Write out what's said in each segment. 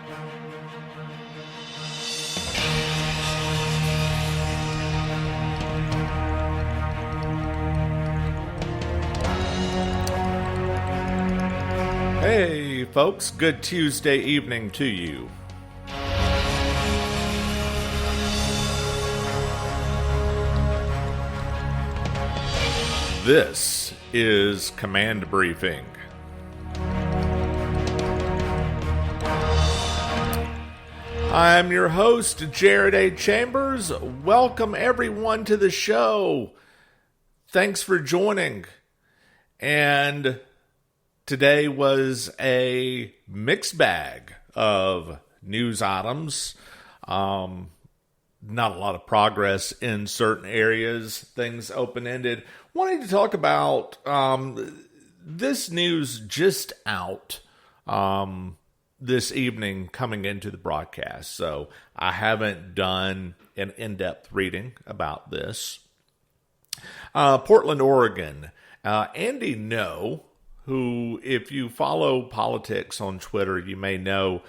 Hey folks, good Tuesday evening to you. This is Command Briefing. I'm your host, Jared A. Chambers. Welcome everyone to the show. Thanks for joining. And today was a mixed bag of news items. Not a lot of progress in certain areas. Things open-ended. Wanted to talk about this news just out this evening coming into the broadcast. So I haven't done an in-depth reading about this. Portland, Oregon. Andy No, who, if you follow politics on Twitter, you may know,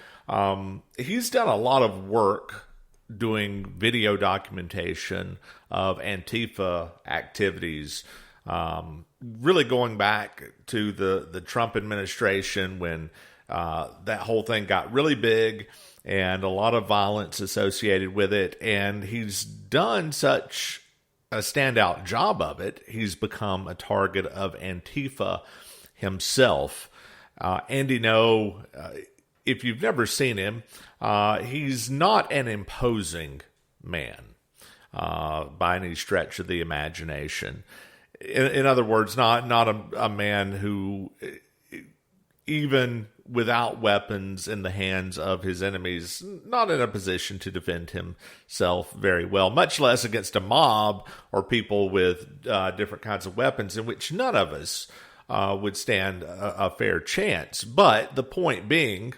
he's done a lot of work doing video documentation of Antifa activities, really going back to the Trump administration when that whole thing got really big and a lot of violence associated with it. And he's done such a standout job of it, he's become a target of Antifa himself. Andy No, if you've never seen him, he's not an imposing man by any stretch of the imagination. In other words, not a man who, even without weapons in the hands of his enemies, not in a position to defend himself very well, much less against a mob or people with different kinds of weapons, in which none of us would stand a fair chance. But the point being,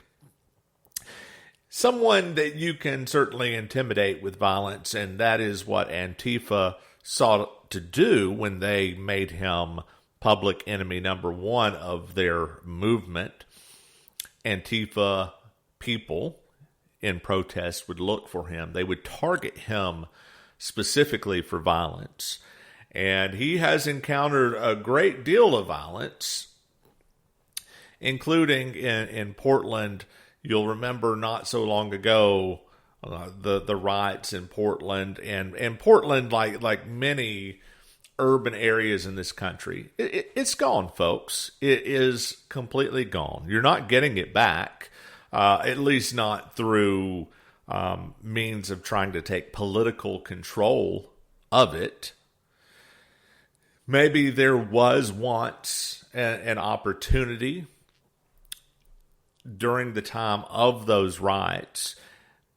someone that you can certainly intimidate with violence, and that is what Antifa sought to do when they made him public enemy number one of their movement. Antifa people in protest would look for him. They would target him specifically for violence. And he has encountered a great deal of violence, including in Portland. You'll remember not so long ago the riots in Portland, and Portland, like many urban areas in this country, it's gone, folks. It is completely gone. You're not getting it back, at least not through means of trying to take political control of it. Maybe there was once an opportunity during the time of those riots,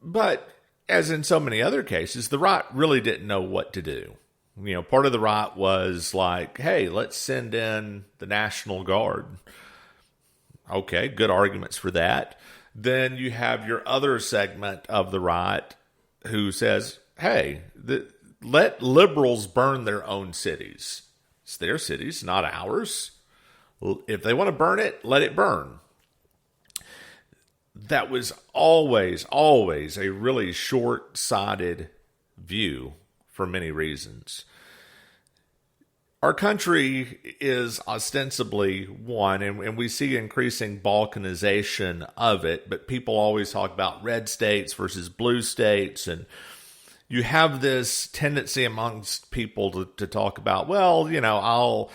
but as in so many other cases, the riot really didn't know what to do. You know, part of the riot was like, hey, let's send in the National Guard. Okay, good arguments for that. Then you have your other segment of the riot who says, hey, let liberals burn their own cities. It's their cities, not ours. If they want to burn it, let it burn. That was always a really short-sighted view for many reasons. Our country is ostensibly one, and we see increasing balkanization of it, but people always talk about red states versus blue states, and you have this tendency amongst people to talk about, well, you know, I'll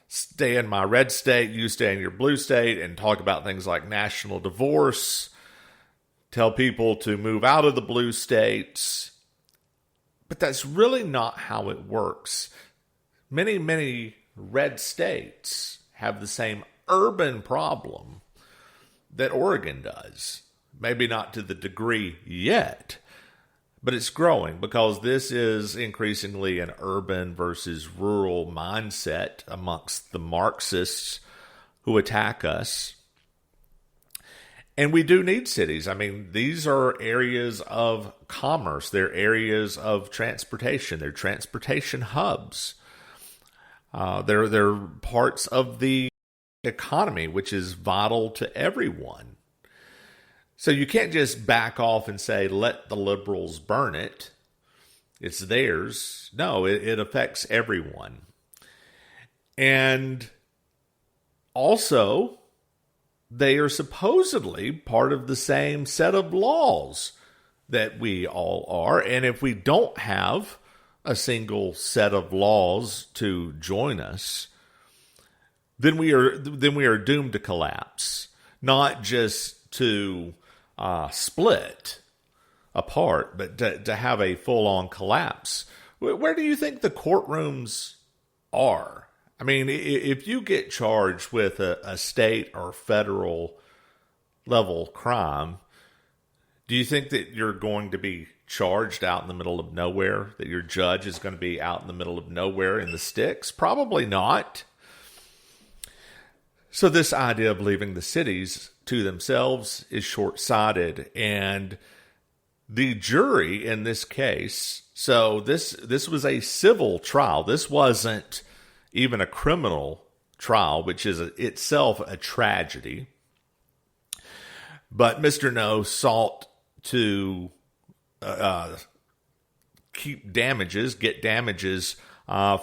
stay in my red state, you stay in your blue state, and talk about things like national divorce, tell people to move out of the blue states. But that's really not how it works. Many red states have the same urban problem that Oregon does. Maybe not to the degree yet, but it's growing because this is increasingly an urban versus rural mindset amongst the Marxists who attack us. And we do need cities. I mean, these are areas of commerce. They're areas of transportation. They're transportation hubs. They're parts of the economy, which is vital to everyone. So you can't just back off and say, let the liberals burn it. It's theirs. No, it affects everyone. And also, they are supposedly part of the same set of laws that we all are. And if we don't have a single set of laws to join us, then we are doomed to collapse, not just to split apart, but to have a full-on collapse. Where do you think the courtrooms are? I mean, if you get charged with a state or federal level crime, do you think that you're going to be charged out in the middle of nowhere? That your judge is going to be out in the middle of nowhere in the sticks? Probably not. So this idea of leaving the cities to themselves is short-sighted. And the jury in this case, so this was a civil trial. This wasn't even a criminal trial, which is itself a tragedy. But Mr. No sought to get damages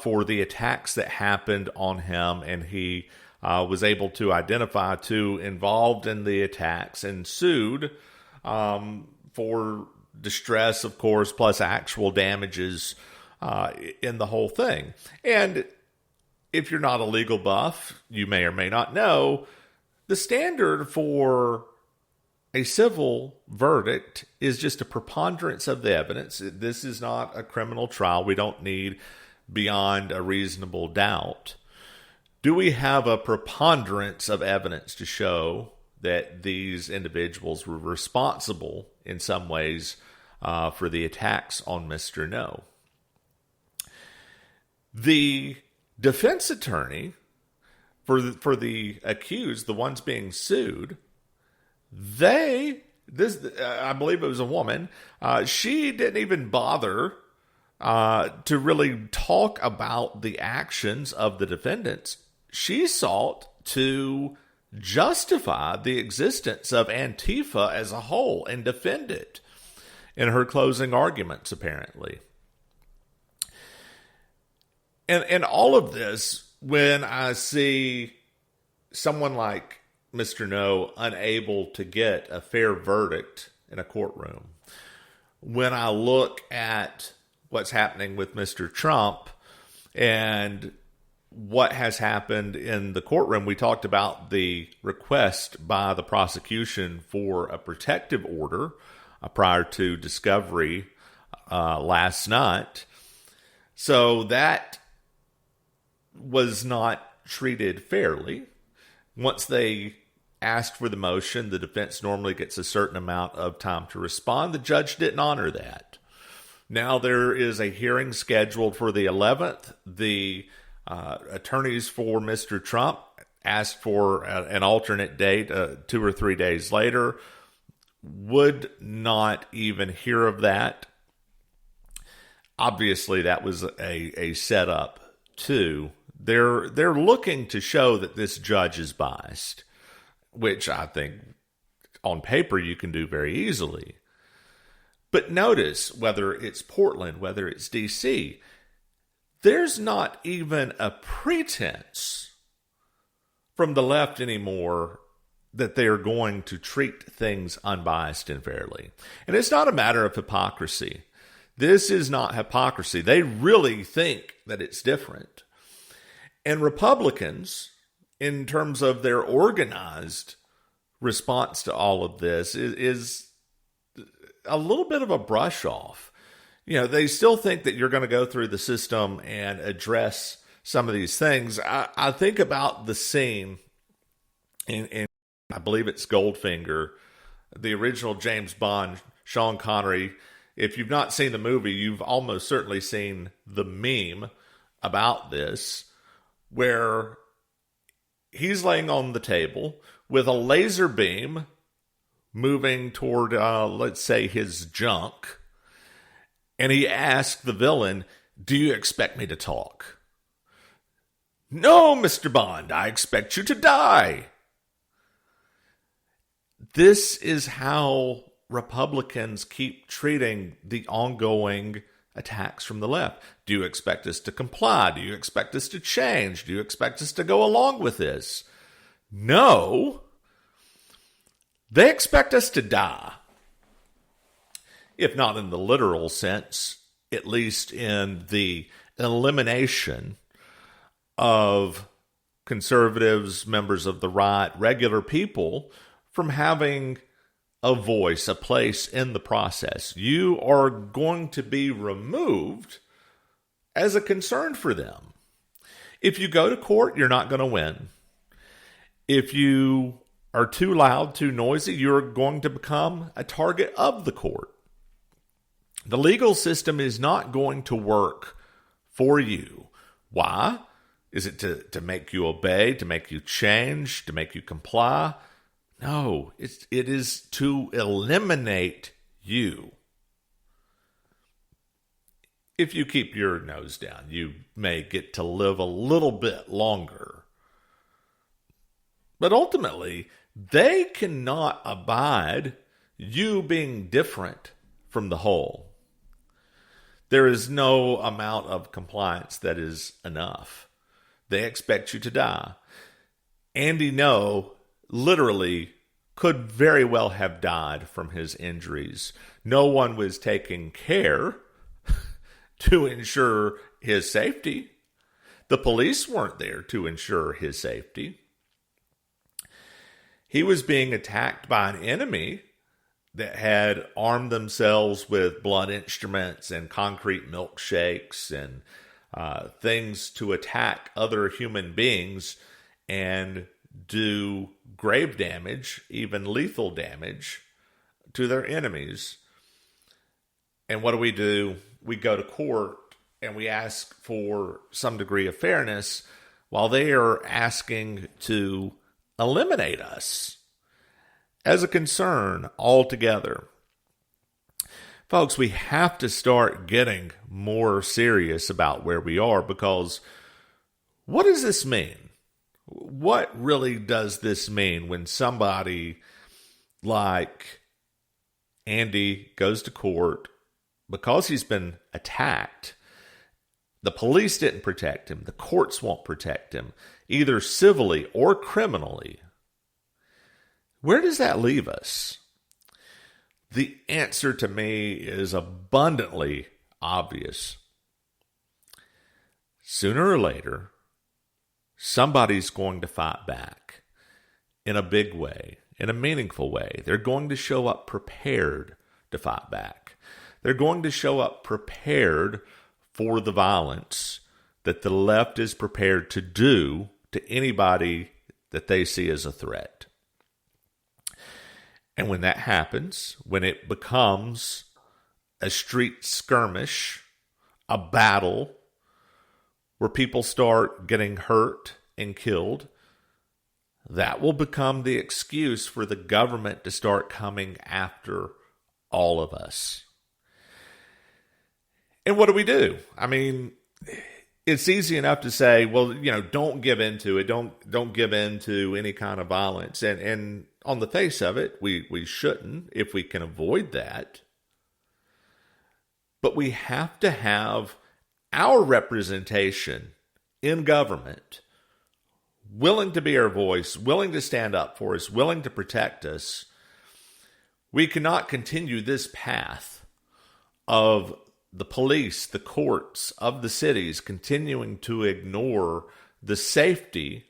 for the attacks that happened on him, and he was able to identify two involved in the attacks and sued for distress, of course, plus actual damages in the whole thing. And if you're not a legal buff, you may or may not know, the standard for a civil verdict is just a preponderance of the evidence. This is not a criminal trial. We don't need beyond a reasonable doubt. Do we have a preponderance of evidence to show that these individuals were responsible in some ways for the attacks on Mr. No? The defense attorney for the accused, the ones being sued, I believe it was a woman, she didn't even bother to really talk about the actions of the defendants. She sought to justify the existence of Antifa as a whole and defend it in her closing arguments, apparently. And all of this, when I see someone like Mr. No unable to get a fair verdict in a courtroom, when I look at what's happening with Mr. Trump and what has happened in the courtroom, we talked about the request by the prosecution for a protective order prior to discovery last night. So that was not treated fairly. Once they asked for the motion, the defense normally gets a certain amount of time to respond. The judge didn't honor that. Now there is a hearing scheduled for the 11th. The attorneys for Mr. Trump asked for an alternate date 2 or 3 days later. Would not even hear of that. Obviously, that was a setup too. They're looking to show that this judge is biased, which I think on paper you can do very easily. But notice, whether it's Portland, whether it's D.C., there's not even a pretense from the left anymore that they are going to treat things unbiased and fairly. And it's not a matter of hypocrisy. This is not hypocrisy. They really think that it's different. And Republicans, in terms of their organized response to all of this, is a little bit of a brush off. You know, they still think that you're going to go through the system and address some of these things. I think about the scene in I believe it's Goldfinger, the original James Bond, Sean Connery. If you've not seen the movie, you've almost certainly seen the meme about this, where he's laying on the table with a laser beam moving toward, let's say, his junk. And he asked the villain, "Do you expect me to talk?" "No, Mr. Bond, I expect you to die." This is how Republicans keep treating the ongoing attacks from the left. Do you expect us to comply? Do you expect us to change? Do you expect us to go along with this? No. They expect us to die. If not in the literal sense, at least in the elimination of conservatives, members of the right, regular people from having a voice, a place in the process. You are going to be removed as a concern for them. If you go to court, you're not going to win. If you are too loud, too noisy, you're going to become a target of the court. The legal system is not going to work for you. Why? Is it to make you obey, to make you change, to make you comply? No, it is to eliminate you. If you keep your nose down, you may get to live a little bit longer. But ultimately, they cannot abide you being different from the whole. There is no amount of compliance that is enough. They expect you to die. Andy Ngo literally could very well have died from his injuries. No one was taking care to ensure his safety. The police weren't there to ensure his safety. He was being attacked by an enemy that had armed themselves with blunt instruments and concrete milkshakes and things to attack other human beings and do grave damage, even lethal damage, to their enemies. And what do? We go to court and we ask for some degree of fairness while they are asking to eliminate us as a concern altogether. Folks, we have to start getting more serious about where we are, because what does this mean? What really does this mean when somebody like Andy goes to court because he's been attacked? The police didn't protect him. The courts won't protect him, either civilly or criminally. Where does that leave us? The answer to me is abundantly obvious. Sooner or later, somebody's going to fight back in a big way, in a meaningful way. They're going to show up prepared to fight back. They're going to show up prepared for the violence that the left is prepared to do to anybody that they see as a threat. And when that happens, when it becomes a street skirmish, a battle where people start getting hurt and killed, that will become the excuse for the government to start coming after all of us. And what do? I mean, it's easy enough to say, well, don't give in to it. Don't give in to any kind of violence. And on the face of it, we shouldn't if we can avoid that. But we have to have our representation in government willing to be our voice, willing to stand up for us, willing to protect us. We cannot continue this path of the police, the courts of the cities continuing to ignore the safety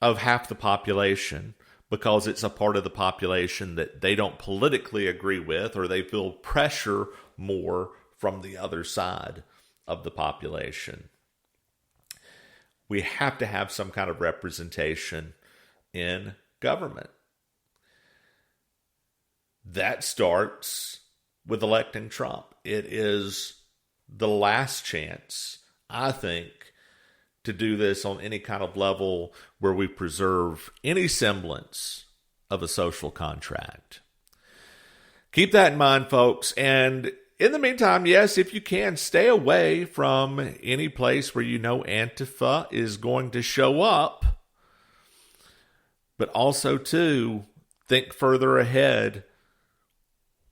of half the population because it's a part of the population that they don't politically agree with, or they feel pressure more from the other side of the population. We have to have some kind of representation in government. That starts with electing Trump. It is the last chance, I think, to do this on any kind of level where we preserve any semblance of a social contract. Keep that in mind, folks. And in the meantime, yes, if you can, stay away from any place where you know Antifa is going to show up. But also, too, think further ahead.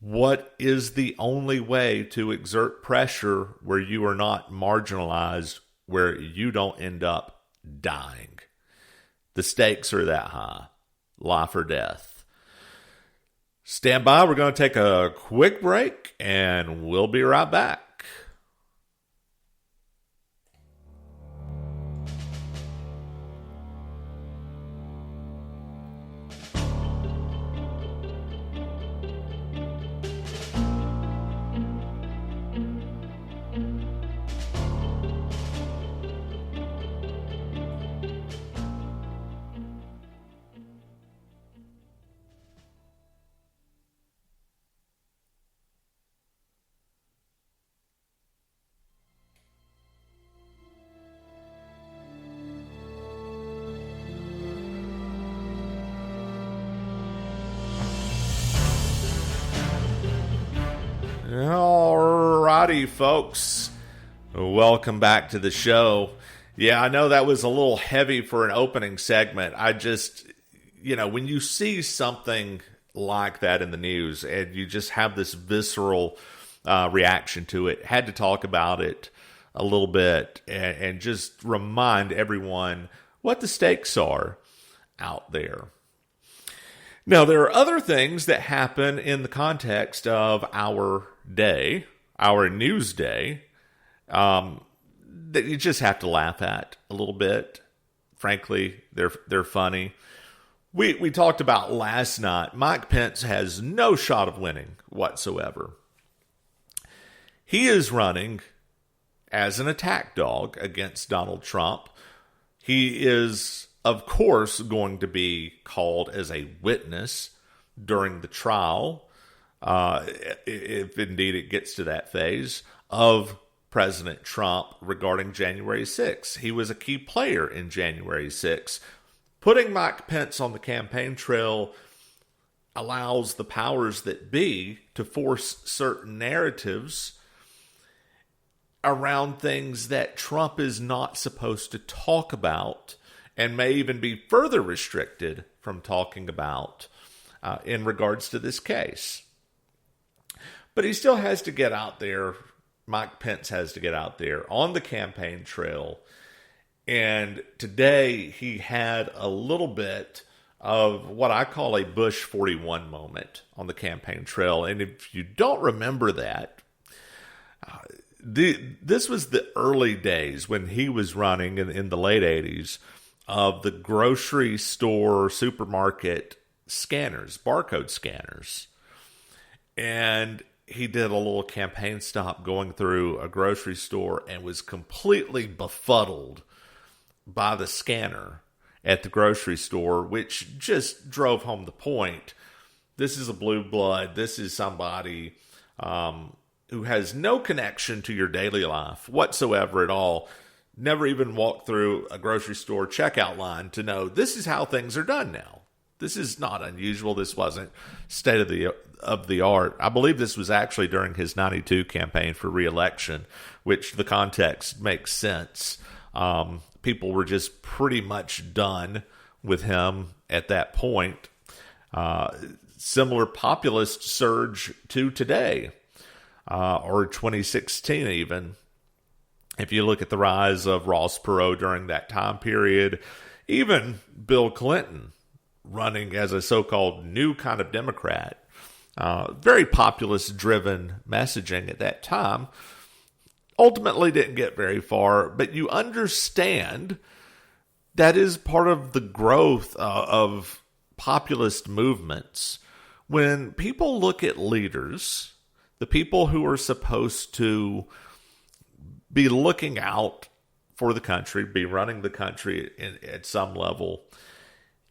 What is the only way to exert pressure where you are not marginalized, where you don't end up dying? The stakes are that high. Life or death. Stand by. We're going to take a quick break, and we'll be right back. Alrighty, folks. Welcome back to the show. Yeah, I know that was a little heavy for an opening segment. I just, when you see something like that in the news and you just have this visceral reaction to it, had to talk about it a little bit and just remind everyone what the stakes are out there. Now, there are other things that happen in the context of our day, our news day, that you just have to laugh at a little bit. Frankly, they're funny. We talked about last night. Mike Pence has no shot of winning whatsoever. He is running as an attack dog against Donald Trump. He is, of course, going to be called as a witness during the trial, if indeed it gets to that phase, of President Trump regarding January 6th. He was a key player in January 6th. Putting Mike Pence on the campaign trail allows the powers that be to force certain narratives around things that Trump is not supposed to talk about and may even be further restricted from talking about in regards to this case. But he still has to get out there. Mike Pence has to get out there on the campaign trail. And today he had a little bit of what I call a Bush 41 moment on the campaign trail. And if you don't remember that, this was the early days when he was running in the late 80s of the grocery store, supermarket scanners, barcode scanners. And he did a little campaign stop going through a grocery store and was completely befuddled by the scanner at the grocery store, which just drove home the point. This is a blue blood. This is somebody who has no connection to your daily life whatsoever at all. Never even walked through a grocery store checkout line to know this is how things are done now. This is not unusual. This wasn't state of the art. I believe this was actually during his 92 campaign for re-election, which the context makes sense. People were just pretty much done with him at that point. Similar populist surge to today, or 2016 even. If you look at the rise of Ross Perot during that time period, even Bill Clinton running as a so-called new kind of Democrat, very populist-driven messaging at that time, ultimately didn't get very far, but you understand that is part of the growth of populist movements. When people look at leaders, the people who are supposed to be looking out for the country, be running the country at some level,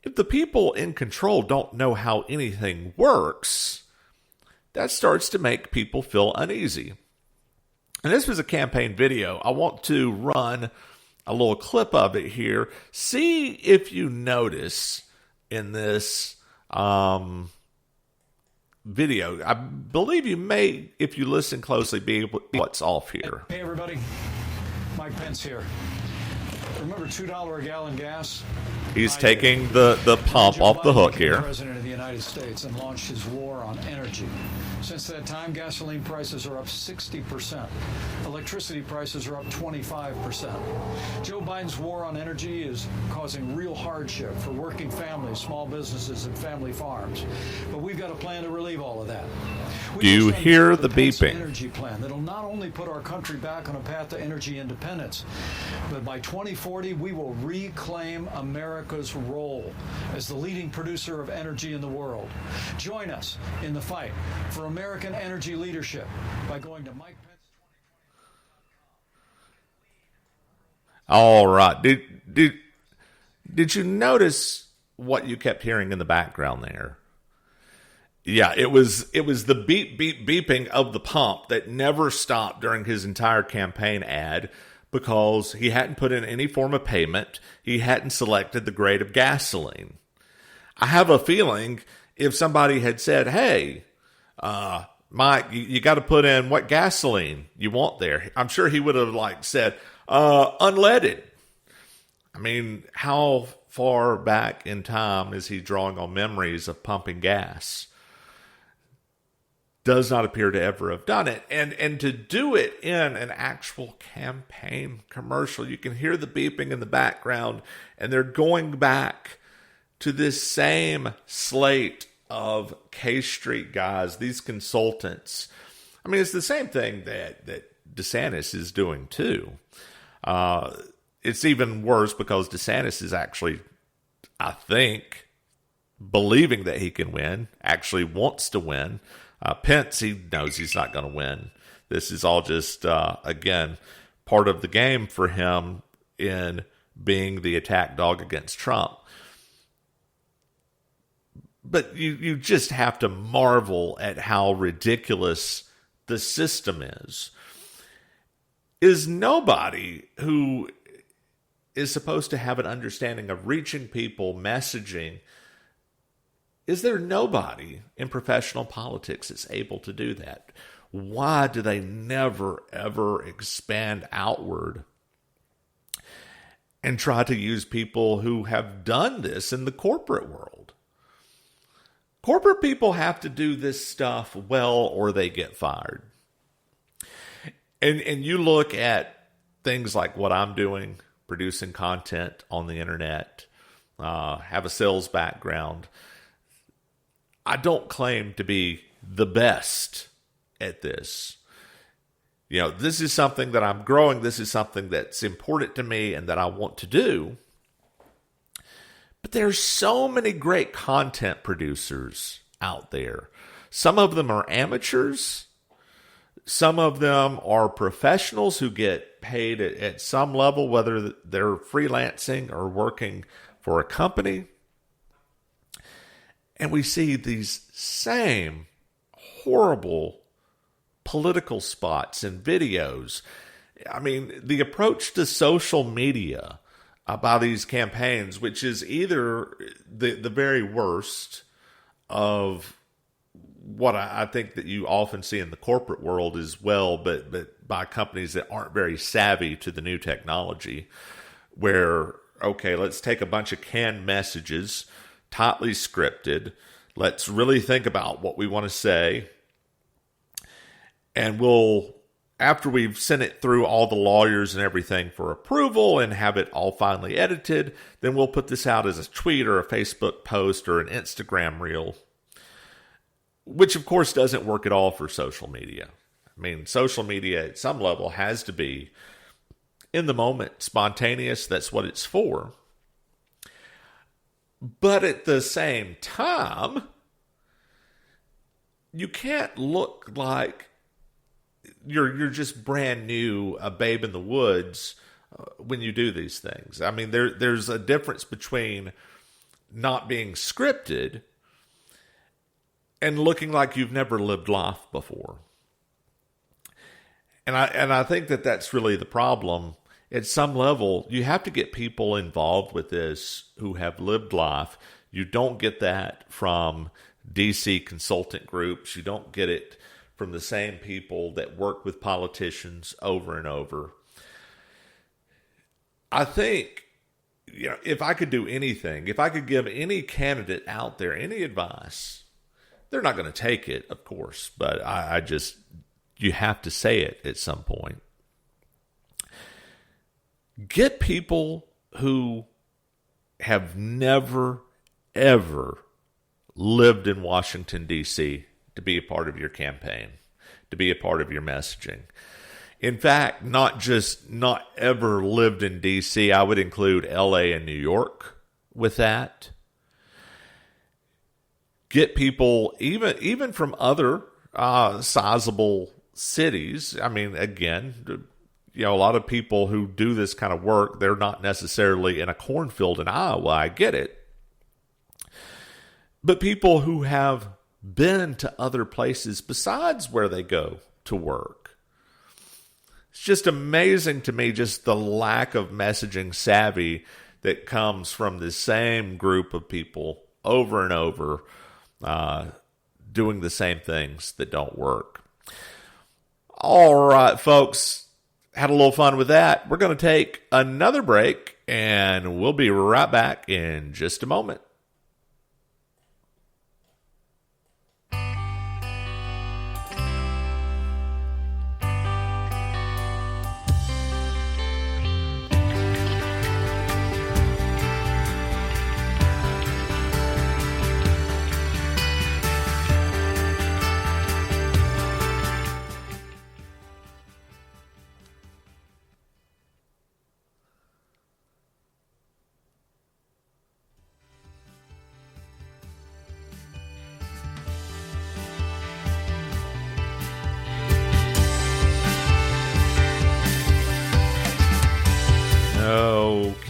if the people in control don't know how anything works, that starts to make people feel uneasy. And this was a campaign video. I want to run a little clip of it here. See if you notice in this video. I believe you may, if you listen closely, be able to see what's off here. Hey everybody, Mike Pence here. Remember $2 a gallon gas? He's taking the pump off the hook here. President of the United States and launched his war on energy. Since that time, gasoline prices are up 60%. Electricity prices are up 25%. Joe Biden's war on energy is causing real hardship for working families, small businesses, and family farms. But we've got a plan to relieve all of that. Do you hear the beeping? Energy plan that'll not only put our country back on a path to energy independence, but by 2040 we will reclaim America's role as the leading producer of energy in the world. Join us in the fight for American energy leadership by going to Mike Pence. All right. Did you notice what you kept hearing in the background there? Yeah, it was the beeping of the pump that never stopped during his entire campaign ad because he hadn't put in any form of payment. He hadn't selected the grade of gasoline. I have a feeling if somebody had said, hey, Mike, you got to put in what gasoline you want there, I'm sure he would have said, unleaded. I mean, how far back in time is he drawing on memories of pumping gas? Does not appear to ever have done it. And to do it in an actual campaign commercial, you can hear the beeping in the background, and they're going back to this same slate of K Street guys, these consultants. I mean, it's the same thing that DeSantis is doing too. It's even worse because DeSantis is actually, I think, believing that he can win, actually wants to win. Pence, he knows he's not going to win. This is all just, again, part of the game for him in being the attack dog against Trump. But you just have to marvel at how ridiculous the system is. Is nobody who is supposed to have an understanding of reaching people, messaging, is there nobody in professional politics that's able to do that? Why do they never, ever expand outward and try to use people who have done this in the corporate world? Corporate people have to do this stuff well or they get fired. And you look at things like what I'm doing, producing content on the internet, have a sales background. I don't claim to be the best at this. You know, this is something that I'm growing. This is something that's important to me and that I want to do. But there's so many great content producers out there. Some of them are amateurs. Some of them are professionals who get paid at some level, whether they're freelancing or working for a company. And we see these same horrible political spots and videos. I mean, the approach to social media by these campaigns, which is either the very worst of what I think that you often see in the corporate world as well, but by companies that aren't very savvy to the new technology, where, okay, let's take a bunch of canned messages, tightly scripted. Let's really think about what we want to say. And we'll, after we've sent it through all the lawyers and everything for approval and have it all finally edited, then we'll put this out as a tweet or a Facebook post or an Instagram reel, which of course doesn't work at all for social media. I mean, social media at some level has to be in the moment, spontaneous. That's what it's for. But at the same time, you can't look like you're just brand new, a babe in the woods when you do these things. I mean, there's a difference between not being scripted and looking like you've never lived life before. And I think that that's really the problem. At some level, you have to get people involved with this who have lived life. You don't get that from DC consultant groups. You don't get it from the same people that work with politicians over and over. I think if I could do anything, if I could give any candidate out there any advice, they're not going to take it, of course, but I just, you have to say it at some point. Get people who have never, ever lived in Washington, D.C. to be a part of your campaign, to be a part of your messaging. In fact, not ever lived in D.C., I would include L.A. and New York with that. Get people, even from other sizable cities. I mean, again, a lot of people who do this kind of work, they're not necessarily in a cornfield in Iowa. I get it. But people who have been to other places besides where they go to work. It's just amazing to me, just the lack of messaging savvy that comes from the same group of people over and over, doing the same things that don't work. All right, folks, had a little fun with that. We're going to take another break, and we'll be right back in just a moment.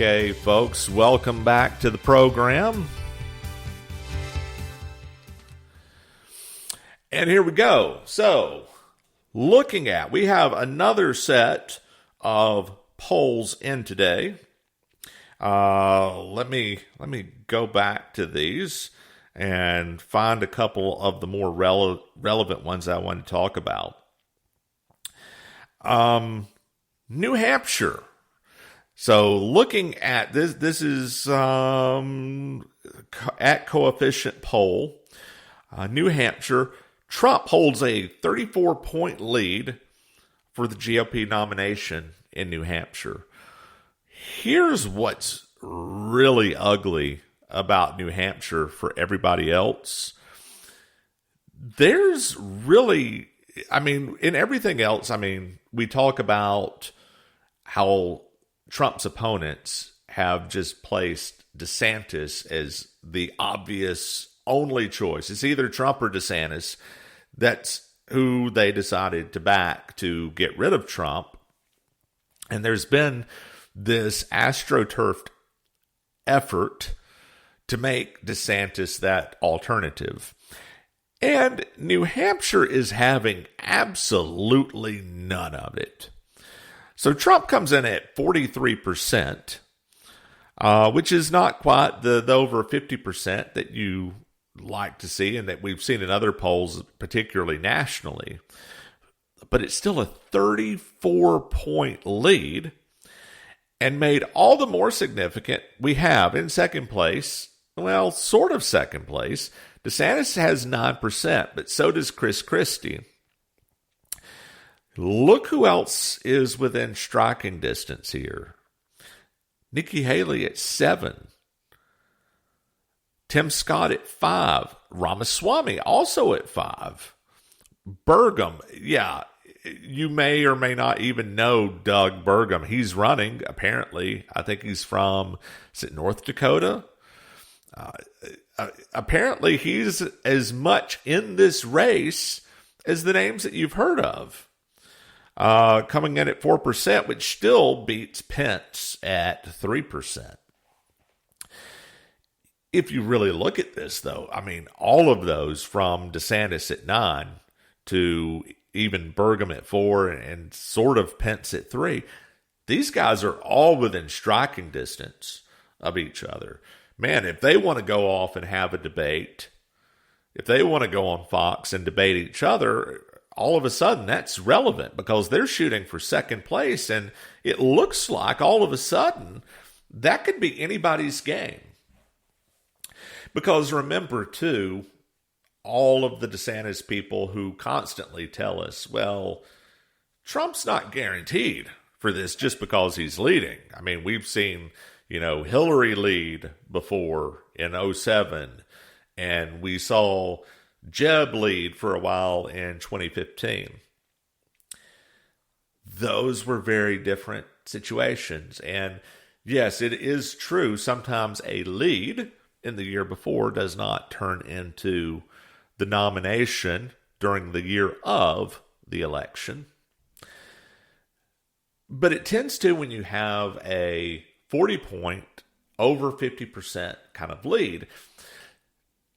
Okay, folks, welcome back to the program. And here we go. So, we have another set of polls in today. Let me go back to these and find a couple of the more relevant ones I want to talk about. New Hampshire. So looking at this is at Coefficient Poll, New Hampshire. Trump holds a 34-point lead for the GOP nomination in New Hampshire. Here's what's really ugly about New Hampshire for everybody else. There's really, in everything else, we talk about how Trump's opponents have just placed DeSantis as the obvious only choice. It's either Trump or DeSantis. That's who they decided to back to get rid of Trump. And there's been this astroturfed effort to make DeSantis that alternative. And New Hampshire is having absolutely none of it. So Trump comes in at 43%, which is not quite the over 50% that you like to see and that we've seen in other polls, particularly nationally. But it's still a 34-point lead, and made all the more significant, we have in second place, well, sort of second place, DeSantis has 9%, but so does Chris Christie. Look who else is within striking distance here. Nikki Haley at 7. Tim Scott at 5. Ramaswamy also at 5. Burgum, you may or may not even know Doug Burgum. He's running, apparently. I think he's from, is it North Dakota? Apparently he's as much in this race as the names that you've heard of. Coming in at 4%, which still beats Pence at 3%. If you really look at this, though, all of those from DeSantis at 9 to even Burgum at 4 and sort of Pence at 3, these guys are all within striking distance of each other. Man, if they want to go off and have a debate, if they want to go on Fox and debate each other, all of a sudden that's relevant because they're shooting for second place, and it looks like all of a sudden that could be anybody's game. Because remember, too, all of the DeSantis people who constantly tell us, well, Trump's not guaranteed for this just because he's leading. I mean, we've seen, Hillary lead before in 2007, and we saw Jeb lead for a while in 2015. Those were very different situations. And yes, it is true. Sometimes a lead in the year before does not turn into the nomination during the year of the election. But it tends to when you have a 40-point, over 50% kind of lead.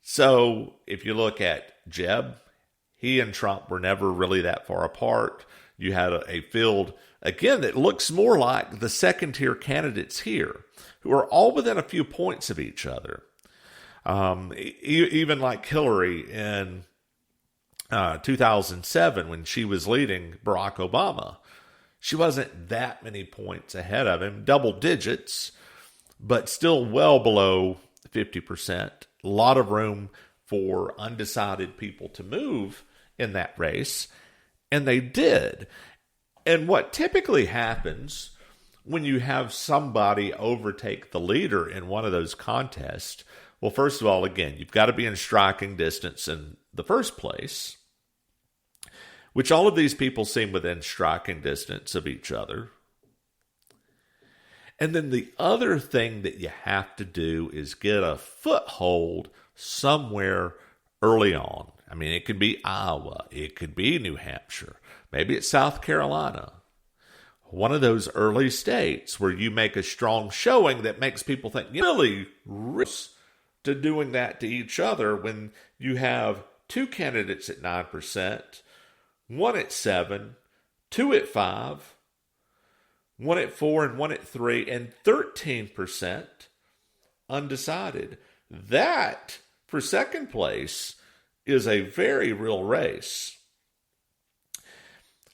So if you look at Jeb, he and Trump were never really that far apart. You had a field, again, that looks more like the second-tier candidates here, who are all within a few points of each other. Even like Hillary in 2007, when she was leading Barack Obama, she wasn't that many points ahead of him, double digits, but still well below 50%. A lot of room for undecided people to move in that race, and they did. And what typically happens when you have somebody overtake the leader in one of those contests, well, first of all, again, you've got to be in striking distance in the first place, which all of these people seem within striking distance of each other. And then the other thing that you have to do is get a foothold somewhere early on. I mean, it could be Iowa. It could be New Hampshire. Maybe it's South Carolina. One of those early states where you make a strong showing that makes people think, really risk to doing that to each other when you have two candidates at 9%, one at 7%, two at 5%, one at 4%, and one at 3%, and 13% undecided. That, for second place, is a very real race.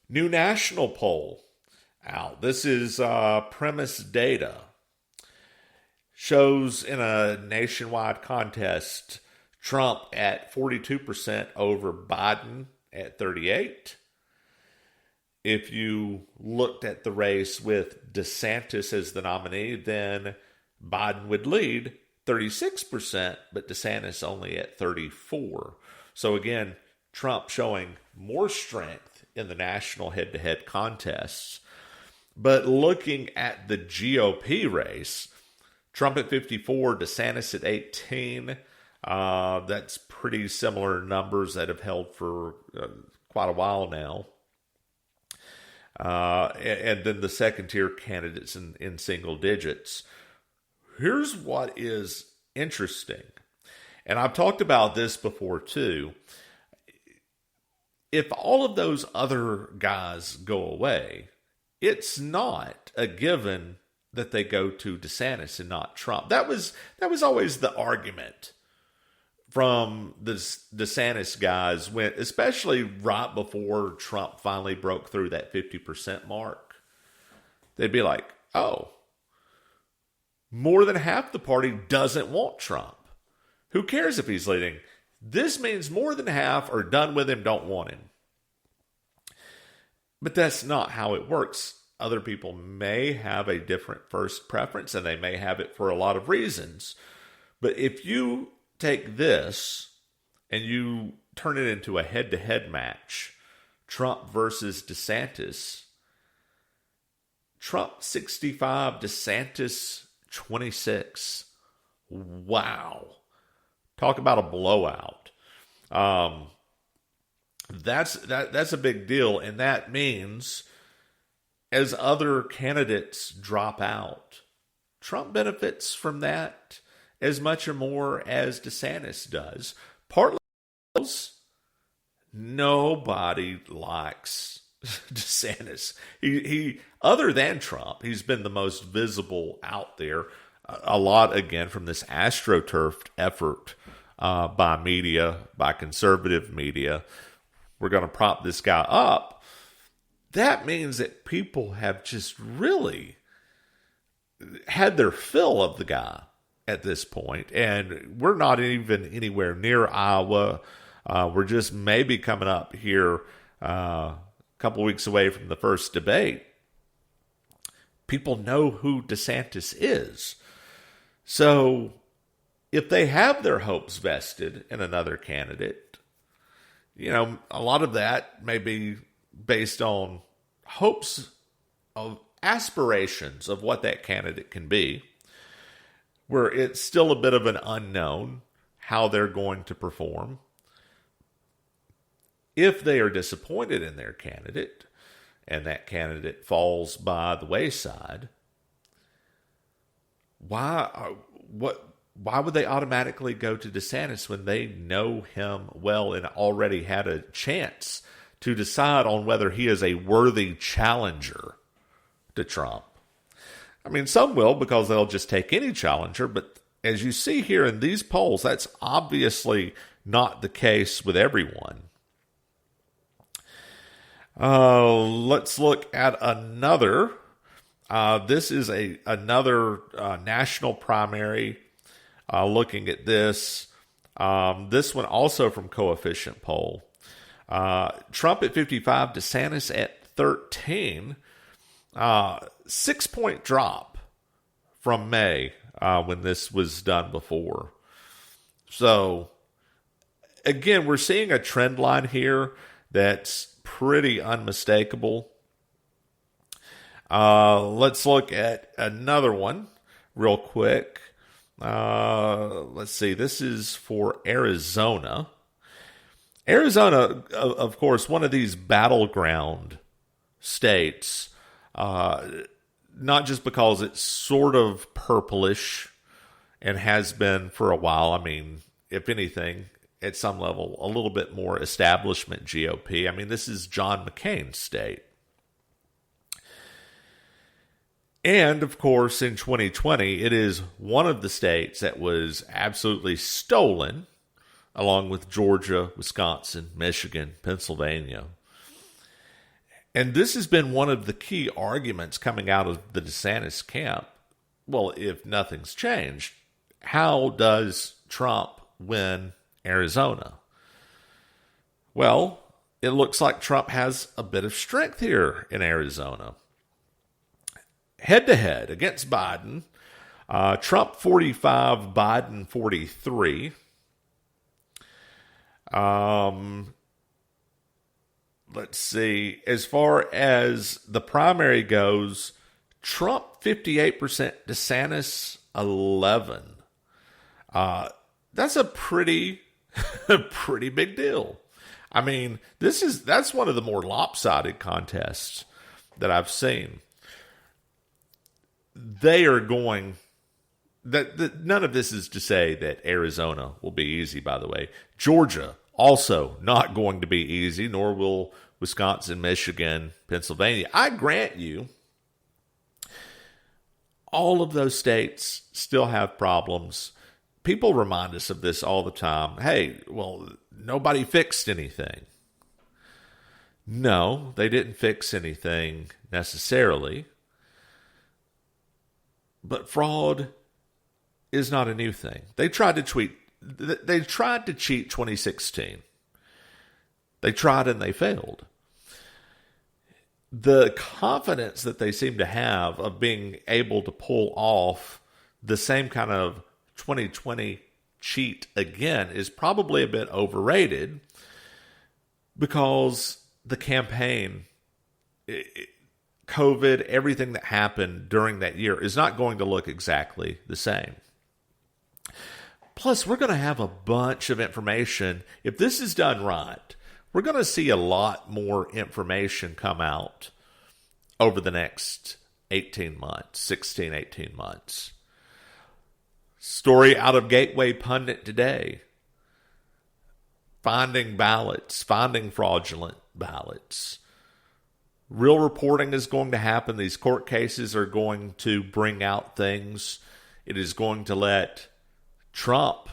New national poll out. This is premise data. Shows in a nationwide contest, Trump at 42% over Biden at 38%. If you looked at the race with DeSantis as the nominee, then Biden would lead 36%, but DeSantis only at 34%. So again, Trump showing more strength in the national head-to-head contests. But looking at the GOP race, Trump at 54%, DeSantis at 18%. That's pretty similar numbers that have held for quite a while now. And then the second-tier candidates in single digits. Here's what is interesting, and I've talked about this before too. If all of those other guys go away, it's not a given that they go to DeSantis and not Trump. That was always the argument from the DeSantis guys, when, especially right before Trump finally broke through that 50% mark. They'd be like, oh, more than half the party doesn't want Trump. Who cares if he's leading? This means more than half are done with him, don't want him. But that's not how it works. Other people may have a different first preference, and they may have it for a lot of reasons. But if you take this and you turn it into a head-to-head match, Trump versus DeSantis, Trump 65, DeSantis 26. Wow. Talk about a blowout. That's a big deal, and that means as other candidates drop out, Trump benefits from that as much or more as DeSantis does. Partly because nobody likes DeSantis. He other than Trump, he's been the most visible out there. A lot, again, from this astroturfed effort by media, by conservative media. We're going to prop this guy up. That means that people have just really had their fill of the guy at this point, and we're not even anywhere near Iowa. We're just maybe coming up here a couple weeks away from the first debate. People know who DeSantis is. So if they have their hopes vested in another candidate, a lot of that may be based on hopes of aspirations of what that candidate can be, where it's still a bit of an unknown how they're going to perform. If they are disappointed in their candidate and that candidate falls by the wayside, why would they automatically go to DeSantis when they know him well and already had a chance to decide on whether he is a worthy challenger to Trump? I mean, some will because they'll just take any challenger, but as you see here in these polls, that's obviously not the case with everyone. Let's look at another. This is another national primary. Looking at this. This one also from Coefficient Poll. Trump at 55, DeSantis at 13. 6-point drop from May when this was done before. So, again, we're seeing a trend line here that's pretty unmistakable. Let's look at another one real quick. Let's see. This is for Arizona. Arizona, of course, one of these battleground states, not just because it's sort of purplish and has been for a while. I mean, if anything, at some level, a little bit more establishment GOP. I mean, this is John McCain's state. And, of course, in 2020, it is one of the states that was absolutely stolen, along with Georgia, Wisconsin, Michigan, Pennsylvania. And this has been one of the key arguments coming out of the DeSantis camp. Well, if nothing's changed, how does Trump win Arizona? Well, it looks like Trump has a bit of strength here in Arizona. Head-to-head against Biden, Trump 45, Biden 43. Let's see. As far as the primary goes, Trump 58%, DeSantis 11. That's a pretty big deal. I mean, that's one of the more lopsided contests that I've seen. They are going. None of this is to say that Arizona will be easy, by the way. Georgia, also not going to be easy, nor will Wisconsin, Michigan, Pennsylvania. I grant you, all of those states still have problems. People remind us of this all the time. Hey, well, nobody fixed anything. No, they didn't fix anything necessarily. But fraud is not a new thing. They tried to cheat 2016. They tried and they failed. The confidence that they seem to have of being able to pull off the same kind of 2020 cheat again is probably a bit overrated, because the campaign, COVID, everything that happened during that year is not going to look exactly the same. Plus, we're going to have a bunch of information. If this is done right, we're going to see a lot more information come out over the next 18 months, 16, 18 months. Story out of Gateway Pundit today. Finding ballots, finding fraudulent ballots. Real reporting is going to happen. These court cases are going to bring out things. It is going to let Trump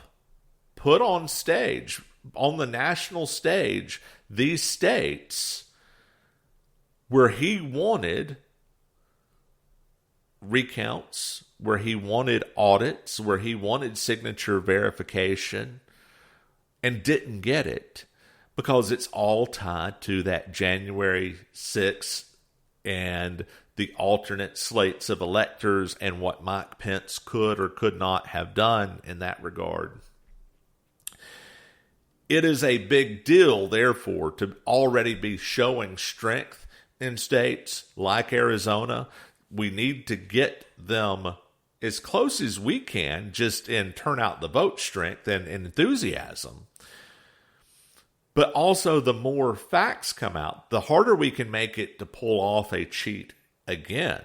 put on stage, on the national stage, these states where he wanted recounts, where he wanted audits, where he wanted signature verification, and didn't get it because it's all tied to that January 6th and the alternate slates of electors and what Mike Pence could or could not have done in that regard. It is a big deal, therefore, to already be showing strength in states like Arizona. We need to get them as close as we can just in turnout the vote strength and enthusiasm. But also, the more facts come out, the harder we can make it to pull off a cheat again,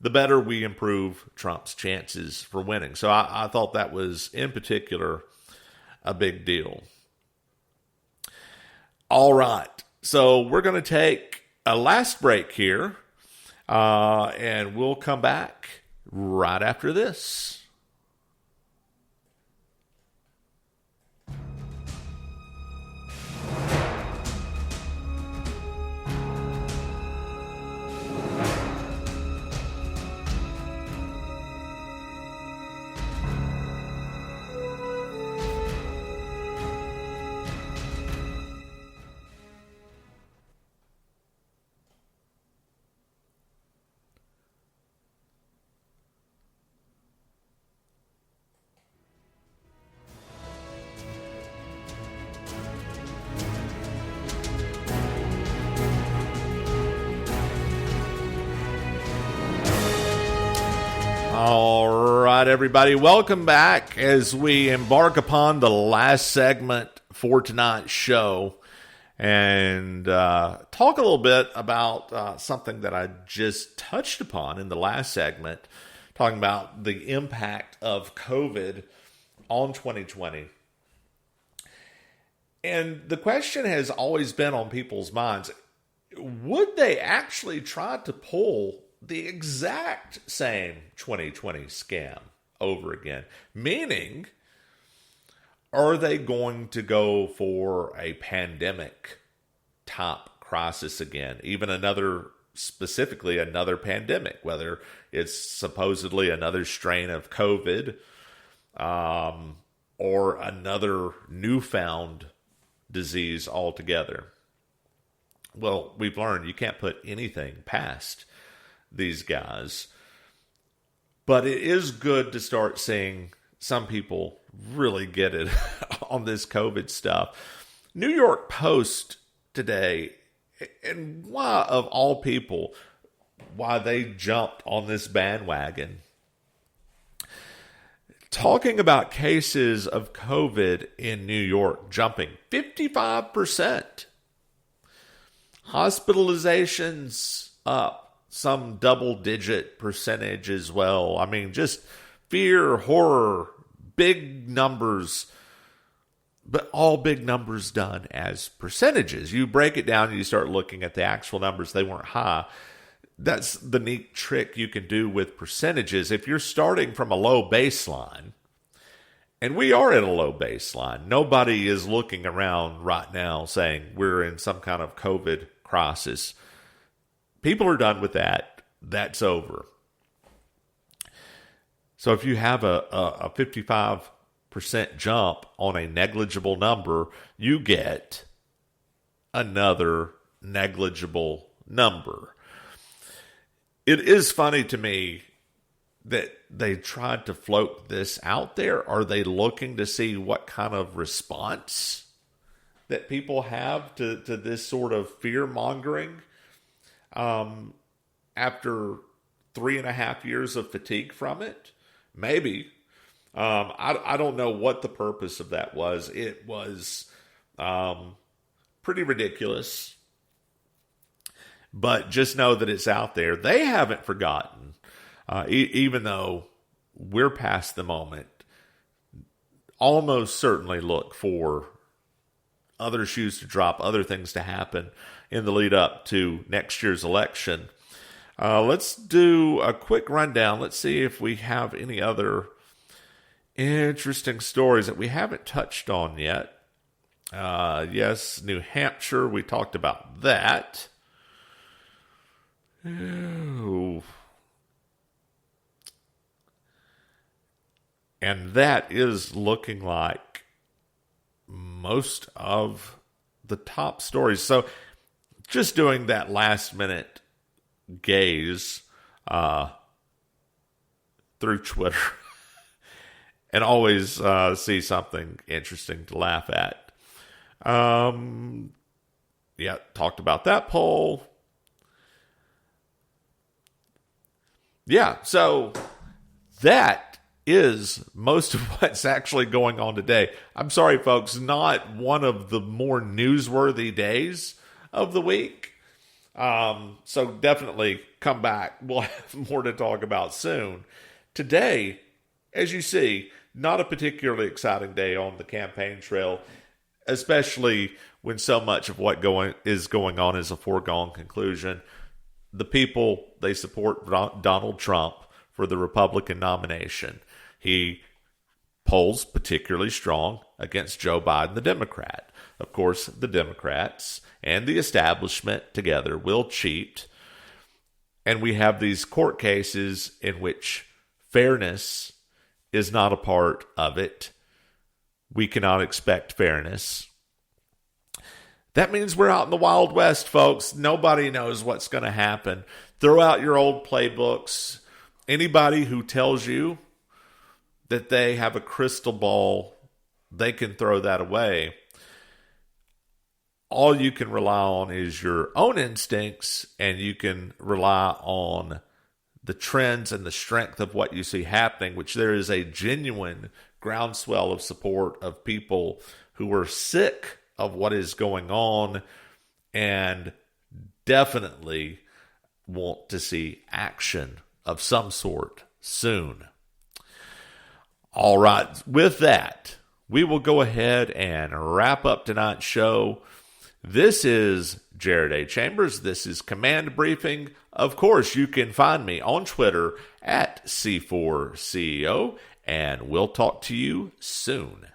the better we improve Trump's chances for winning. So I thought that was, in particular, a big deal. All right, so we're going to take a last break here, and we'll come back right after this. All right, everybody, welcome back as we embark upon the last segment for tonight's show and talk a little bit about something that I just touched upon in the last segment, talking about the impact of COVID on 2020. And the question has always been on people's minds, would they actually try to pull the exact same 2020 scam over again? Meaning, are they going to go for a pandemic top crisis again? Even specifically another pandemic, whether it's supposedly another strain of COVID or another newfound disease altogether. Well, we've learned you can't put anything past these guys. But it is good to start seeing some people really get it on this COVID stuff. New York Post today, and why of all people, why they jumped on this bandwagon, talking about cases of COVID in New York jumping 55%. Hospitalizations up some double-digit percentage as well. I mean, just fear, horror, big numbers, but all big numbers done as percentages. You break it down and you start looking at the actual numbers. They weren't high. That's the neat trick you can do with percentages. If you're starting from a low baseline, and we are at a low baseline, nobody is looking around right now saying we're in some kind of COVID crisis. People are done with that. That's over. So if you have a 55% jump on a negligible number, you get another negligible number. It is funny to me that they tried to float this out there. Are they looking to see what kind of response that people have to this sort of fear-mongering? After 3.5 years of fatigue from it, maybe. I don't know what the purpose of that was. It was pretty ridiculous. But just know that it's out there. They haven't forgotten, even though we're past the moment. Almost certainly look for other shoes to drop, other things to happen in the lead up to next year's election. Let's do a quick rundown. Let's see if we have any other interesting stories that we haven't touched on yet. Yes, New Hampshire, we talked about that. Ooh. And that is looking like most of the top stories. So just doing that last minute gaze through Twitter and always see something interesting to laugh at. Yeah, talked about that poll. Yeah, so that is most of what's actually going on today. I'm sorry, folks, not one of the more newsworthy days of the week. So definitely come back. We'll have more to talk about soon. Today, as you see, not a particularly exciting day on the campaign trail, especially when so much of what is going on is a foregone conclusion. The people, they support Donald Trump for the Republican nomination. He polls particularly strong against Joe Biden, the Democrat. Of course, the Democrats and the establishment together will cheat. And we have these court cases in which fairness is not a part of it. We cannot expect fairness. That means we're out in the Wild West, folks. Nobody knows what's going to happen. Throw out your old playbooks. Anybody who tells you that they have a crystal ball, they can throw that away. All you can rely on is your own instincts, and you can rely on the trends and the strength of what you see happening, which there is a genuine groundswell of support of people who are sick of what is going on and definitely want to see action of some sort soon. All right, with that, we will go ahead and wrap up tonight's show. This is Jared A. Chambers. This is Command Briefing. Of course, you can find me on Twitter at C4CEO, and we'll talk to you soon.